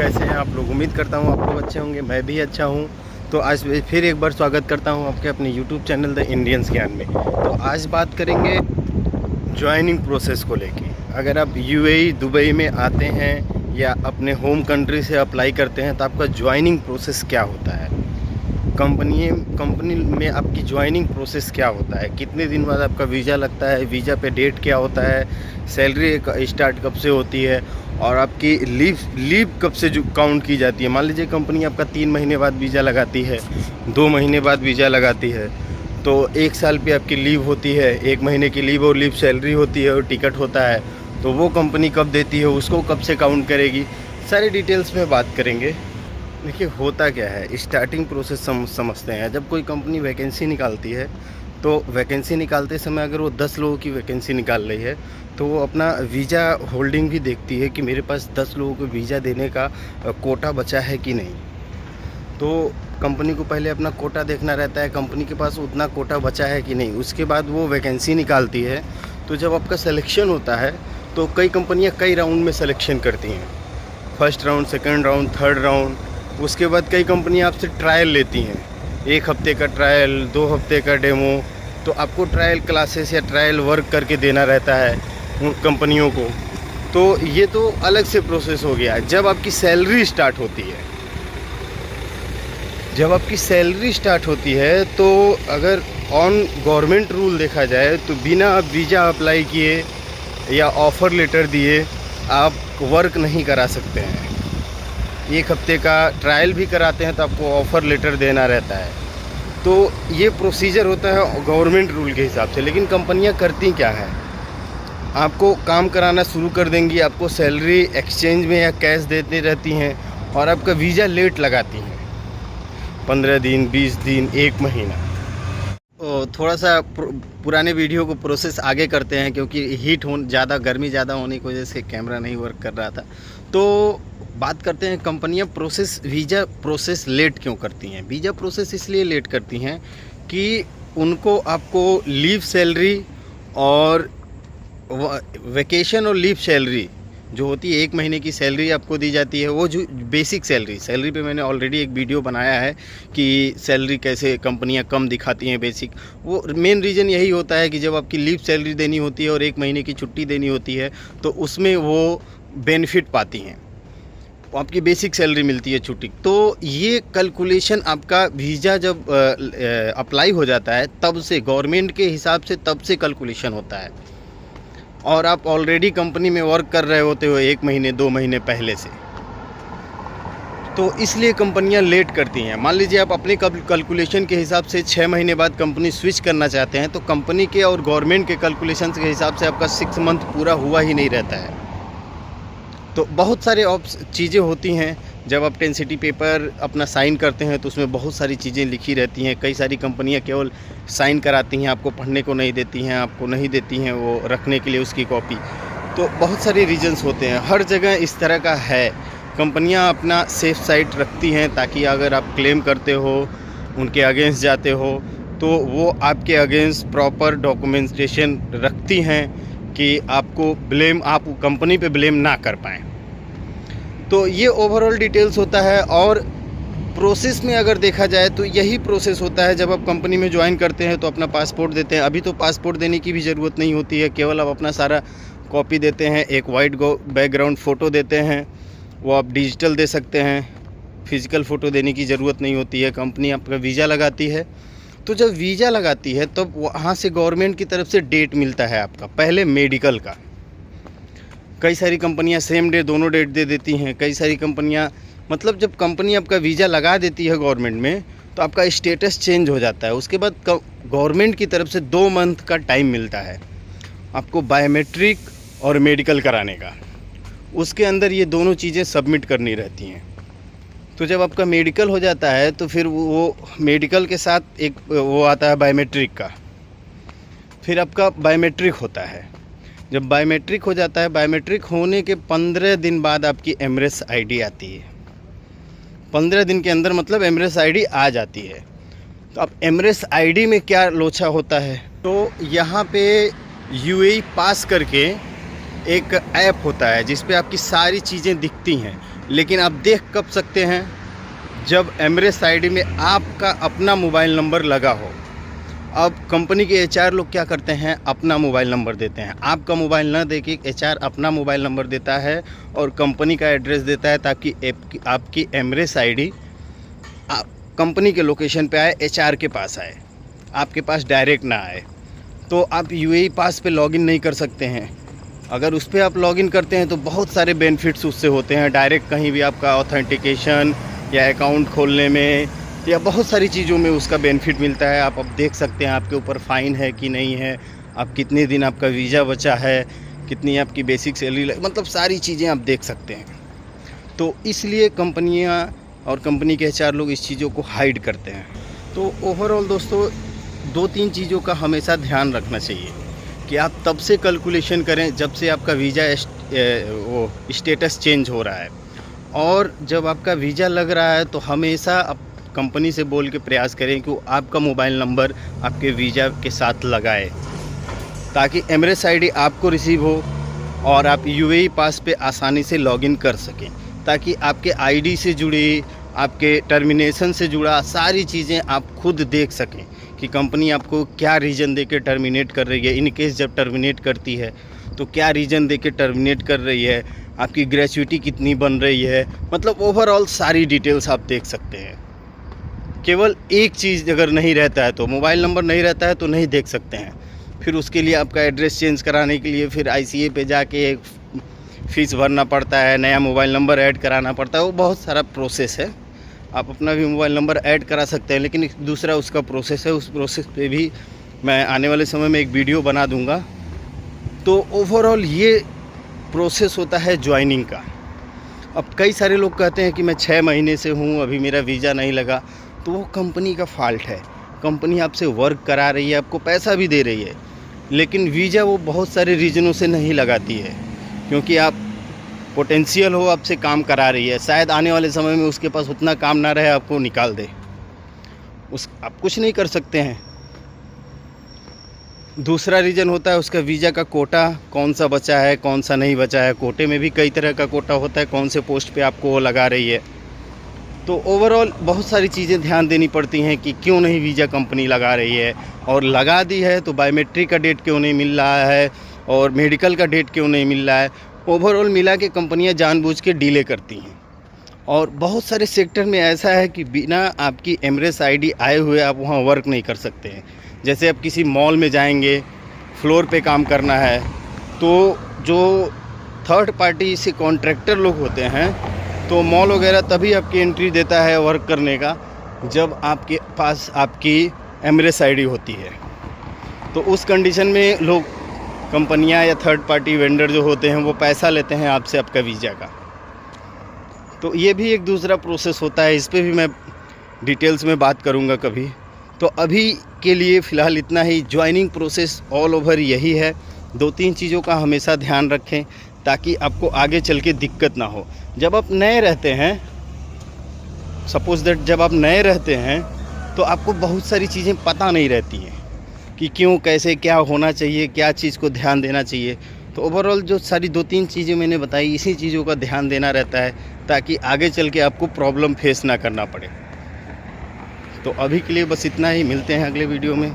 कैसे हैं आप लोग। उम्मीद करता हूँ आप लोग अच्छे होंगे, मैं भी अच्छा हूँ। तो आज फिर एक बार स्वागत करता हूँ आपके अपने यूट्यूब चैनल द इंडियंस ज्ञान में। तो आज बात करेंगे ज्वाइनिंग प्रोसेस को लेके। अगर आप यूएई दुबई में आते हैं या अपने होम कंट्री से अप्लाई करते हैं तो आपका ज्वाइनिंग प्रोसेस क्या होता है, कंपनी में आपकी ज्वाइनिंग प्रोसेस क्या होता है, कितने दिन बाद आपका वीज़ा लगता है, वीज़ा पे डेट क्या होता है, सैलरी स्टार्ट कब से होती है और आपकी लीव कब से जो काउंट की जाती है। मान लीजिए कंपनी आपका 3 महीने बाद वीज़ा लगाती है, 2 महीने बाद वीज़ा लगाती है, तो 1 साल पे आपकी लीव होती है, 1 महीने की लीव और लीव सैलरी होती है और टिकट होता है। तो वो कंपनी कब देती है, उसको कब से काउंट करेगी, सारी डिटेल्स में बात करेंगे। देखिए होता क्या है, स्टार्टिंग प्रोसेस समझते हैं। जब कोई कंपनी वैकेंसी निकालती है तो वैकेंसी निकालते समय अगर वो 10 लोगों की वैकेंसी निकाल रही है तो वो अपना वीज़ा होल्डिंग भी देखती है कि मेरे पास 10 लोगों को वीज़ा देने का कोटा बचा है कि नहीं। तो कंपनी को पहले अपना कोटा देखना रहता है, कंपनी के पास उतना कोटा बचा है कि नहीं। उसके बाद वो वैकेंसी निकालती है। तो जब आपका सिलेक्शन होता है तो कई कंपनियाँ कई राउंड में सिलेक्शन करती हैं, first round, second round, third round. उसके बाद कई कंपनियां आपसे ट्रायल लेती हैं, 1 हफ्ते का ट्रायल, 2 हफ्ते का डेमो। तो आपको ट्रायल क्लासेस या ट्रायल वर्क करके देना रहता है उन कंपनियों को। तो ये तो अलग से प्रोसेस हो गया। जब आपकी सैलरी स्टार्ट होती है, तो अगर ऑन गवर्नमेंट रूल देखा जाए तो बिना आप वीज़ा अप्लाई किए या ऑफ़र लेटर दिए आप वर्क नहीं करा सकते हैं। 1 हफ्ते का ट्रायल भी कराते हैं तो आपको ऑफ़र लेटर देना रहता है। तो ये प्रोसीजर होता है गवर्नमेंट रूल के हिसाब से। लेकिन कंपनियां करती क्या है, आपको काम कराना शुरू कर देंगी, आपको सैलरी एक्सचेंज में या कैश देती रहती हैं और आपका वीज़ा लेट लगाती हैं, 15 दिन, 20 दिन, 1 महीना। थोड़ा सा पुराने वीडियो को प्रोसेस आगे करते हैं क्योंकि गर्मी ज़्यादा होने की वजह से कैमरा नहीं वर्क कर रहा था। तो बात करते हैं कंपनियां वीज़ा प्रोसेस लेट क्यों करती हैं। वीज़ा प्रोसेस इसलिए लेट करती हैं कि उनको आपको लीव सैलरी और वैकेशन और लीव सैलरी जो होती है, 1 महीने की सैलरी आपको दी जाती है। वो जो बेसिक सैलरी पे मैंने ऑलरेडी एक वीडियो बनाया है कि सैलरी कैसे कंपनियां कम दिखाती हैं बेसिक। वो मेन रीज़न यही होता है कि जब आपकी लीव सैलरी देनी होती है और 1 महीने की छुट्टी देनी होती है तो उसमें वो बेनिफिट पाती हैं, आपकी बेसिक सैलरी मिलती है, छुट्टी। तो ये कैलकुलेशन आपका वीज़ा जब अप्लाई हो जाता है तब से, गवर्नमेंट के हिसाब से तब से कैलकुलेशन होता है। और आप ऑलरेडी कंपनी में वर्क कर रहे होते हो 1 महीने 2 महीने पहले से, तो इसलिए कंपनियां लेट करती हैं। मान लीजिए आप अपने कैलकुलेशन के हिसाब से 6 महीने बाद कंपनी स्विच करना चाहते हैं तो कंपनी के और गवर्नमेंट के कैलकुलेशन के हिसाब से आपका 6 मंथ पूरा हुआ ही नहीं रहता है। तो बहुत सारे चीज़ें होती हैं। जब आप 10 पेपर अपना साइन करते हैं तो उसमें बहुत सारी चीज़ें लिखी रहती हैं। कई सारी कंपनियां केवल साइन कराती हैं, आपको पढ़ने को नहीं देती हैं, आपको नहीं देती हैं वो रखने के लिए उसकी कॉपी। तो बहुत सारे रीजंस होते हैं, हर जगह इस तरह का है। कंपनियां अपना सेफ साइड रखती हैं ताकि अगर आप क्लेम करते हो, उनके अगेंस्ट जाते हो तो वो आपके अगेंस्ट प्रॉपर डॉक्यूमेंटेशन रखती हैं कि आप कंपनी पे ब्लेम ना कर पाएँ। तो ये ओवरऑल डिटेल्स होता है। और प्रोसेस में अगर देखा जाए तो यही प्रोसेस होता है। जब आप कंपनी में ज्वाइन करते हैं तो अपना पासपोर्ट देते हैं। अभी तो पासपोर्ट देने की भी ज़रूरत नहीं होती है, केवल आप अपना सारा कॉपी देते हैं, एक वाइट बैकग्राउंड फ़ोटो देते हैं, वो आप डिजिटल दे सकते हैं, फिज़िकल फ़ोटो देने की ज़रूरत नहीं होती है। कंपनी आपका वीज़ा लगाती है, तो जब वीज़ा लगाती है तब वहाँ से गवर्नमेंट की तरफ से डेट मिलता है आपका, पहले मेडिकल का। कई सारी कंपनियां सेम डे दोनों डेट दे देती हैं। कई सारी कंपनियां, मतलब जब कंपनी आपका वीज़ा लगा देती है गवर्नमेंट में तो आपका स्टेटस चेंज हो जाता है। उसके बाद गवर्नमेंट की तरफ से 2 मंथ का टाइम मिलता है आपको बायोमेट्रिक और मेडिकल कराने का। उसके अंदर ये दोनों चीज़ें सबमिट करनी रहती हैं। तो जब आपका मेडिकल हो जाता है तो फिर वो मेडिकल के साथ एक वो आता है बायोमेट्रिक का। फिर आपका बायोमेट्रिक होता है। जब बायोमेट्रिक हो जाता है, बायोमेट्रिक होने के 15 दिन बाद आपकी एमरेस आईडी आती है। 15 दिन के अंदर मतलब एमरेस आईडी आ जाती है। तो अब एमरेस आईडी में क्या लोचा होता है, तो यहाँ पे यूएई पास करके एक ऐप होता है जिस पे आपकी सारी चीज़ें दिखती हैं। लेकिन आप देख कब सकते हैं, जब एमरेस आईडी में आपका अपना मोबाइल नंबर लगा हो। अब कंपनी के एचआर लोग क्या करते हैं, अपना मोबाइल नंबर देते हैं। आपका मोबाइल ना देके एचआर अपना मोबाइल नंबर देता है और कंपनी का एड्रेस देता है, ताकि आपकी एमरेस आईडी कंपनी के लोकेशन पे आए, एचआर के पास आए, आपके पास डायरेक्ट ना आए। तो आप यूएई पास पे लॉगिन नहीं कर सकते हैं। अगर उस पर आप लॉगिन करते हैं तो बहुत सारे बेनिफिट्स उससे होते हैं। डायरेक्ट कहीं भी आपका ऑथेंटिकेशन या अकाउंट खोलने में या बहुत सारी चीज़ों में उसका बेनिफिट मिलता है। आप अब देख सकते हैं आपके ऊपर फ़ाइन है कि नहीं है, आप कितने दिन आपका वीज़ा बचा है, कितनी आपकी बेसिक सैलरी, मतलब सारी चीज़ें आप देख सकते हैं। तो इसलिए कंपनियां और कंपनी के एचआर लोग इस चीज़ों को हाइड करते हैं। तो ओवरऑल दोस्तों 2-3 चीज़ों का हमेशा ध्यान रखना चाहिए कि आप तब से कैलकुलेशन करें जब से आपका वीज़ा वो स्टेटस चेंज हो रहा है, और जब आपका वीज़ा लग रहा है तो हमेशा आप कंपनी से बोल के प्रयास करें कि वो आपका मोबाइल नंबर आपके वीज़ा के साथ लगाए, ताकि एमरेस आईडी आपको रिसीव हो और आप यूएई पास पे आसानी से लॉगिन कर सकें, ताकि आपके आईडी से जुड़ी, आपके टर्मिनेशन से जुड़ा सारी चीज़ें आप खुद देख सकें कि कंपनी आपको क्या रीज़न दे के टर्मिनेट कर रही है। इन केस जब टर्मिनेट करती है तो क्या रीज़न दे के टर्मिनेट कर रही है, आपकी ग्रेच्युइटी कितनी बन रही है, मतलब ओवरऑल सारी डिटेल्स आप देख सकते हैं। केवल एक चीज़ अगर नहीं रहता है तो, मोबाइल नंबर नहीं रहता है तो नहीं देख सकते हैं। फिर उसके लिए आपका एड्रेस चेंज कराने के लिए फिर आईसीए पे जाके फ़ीस भरना पड़ता है, नया मोबाइल नंबर ऐड कराना पड़ता है, वो बहुत सारा प्रोसेस है। आप अपना भी मोबाइल नंबर ऐड करा सकते हैं, लेकिन दूसरा उसका प्रोसेस है, उस प्रोसेस पे भी मैं आने वाले समय में एक वीडियो बना दूंगा। तो ओवरऑल ये प्रोसेस होता है ज्वाइनिंग का। अब कई सारे लोग कहते हैं कि मैं 6 महीने से हूँ, अभी मेरा वीज़ा नहीं लगा, तो वो कंपनी का फॉल्ट है। कंपनी आपसे वर्क करा रही है, आपको पैसा भी दे रही है, लेकिन वीज़ा वो बहुत सारे रीज़नों से नहीं लगाती है, क्योंकि आप पोटेंशियल हो, आपसे काम करा रही है। शायद आने वाले समय में उसके पास उतना काम ना रहे, आपको निकाल दे, आप कुछ नहीं कर सकते हैं। दूसरा रीज़न होता है उसका वीज़ा का कोटा, कौन सा बचा है, कौन सा नहीं बचा है। कोटे में भी कई तरह का कोटा होता है, कौन से पोस्ट पे आपको वो लगा रही है। तो ओवरऑल बहुत सारी चीज़ें ध्यान देनी पड़ती हैं कि क्यों नहीं वीज़ा कंपनी लगा रही है, और लगा दी है तो बायोमेट्रिक का डेट क्यों नहीं मिल रहा है, और मेडिकल का डेट क्यों नहीं मिल रहा है। ओवरऑल मिला के कंपनियां जानबूझ के डिले करती हैं। और बहुत सारे सेक्टर में ऐसा है कि बिना आपकी एमरेस आईडी आए हुए आप वहाँ वर्क नहीं कर सकते हैं। जैसे आप किसी मॉल में जाएंगे, फ्लोर पे काम करना है, तो जो थर्ड पार्टी से कॉन्ट्रैक्टर लोग होते हैं, तो मॉल वगैरह तभी आपकी एंट्री देता है वर्क करने का जब आपके पास आपकी एमरेस आईडी होती है। तो उस कंडीशन में लोग, कंपनियां या थर्ड पार्टी वेंडर जो होते हैं, वो पैसा लेते हैं आपसे आपका वीज़ा का। तो ये भी एक दूसरा प्रोसेस होता है, इस पे भी मैं डिटेल्स में बात करूँगा कभी। तो अभी के लिए फ़िलहाल इतना ही। ज्वाइनिंग प्रोसेस ऑल ओवर यही है। 2-3 चीज़ों का हमेशा ध्यान रखें ताकि आपको आगे चल के दिक्कत ना हो। जब आप नए रहते हैं, सपोज़ दैट जब आप नए रहते हैं तो आपको बहुत सारी चीज़ें पता नहीं रहती हैं कि क्यों, कैसे, क्या होना चाहिए, क्या चीज़ को ध्यान देना चाहिए। तो ओवरऑल जो सारी 2-3 चीज़ें मैंने बताई, इसी चीज़ों का ध्यान देना रहता है ताकि आगे चल के आपको प्रॉब्लम फेस ना करना पड़े। तो अभी के लिए बस इतना ही, मिलते हैं अगले वीडियो में।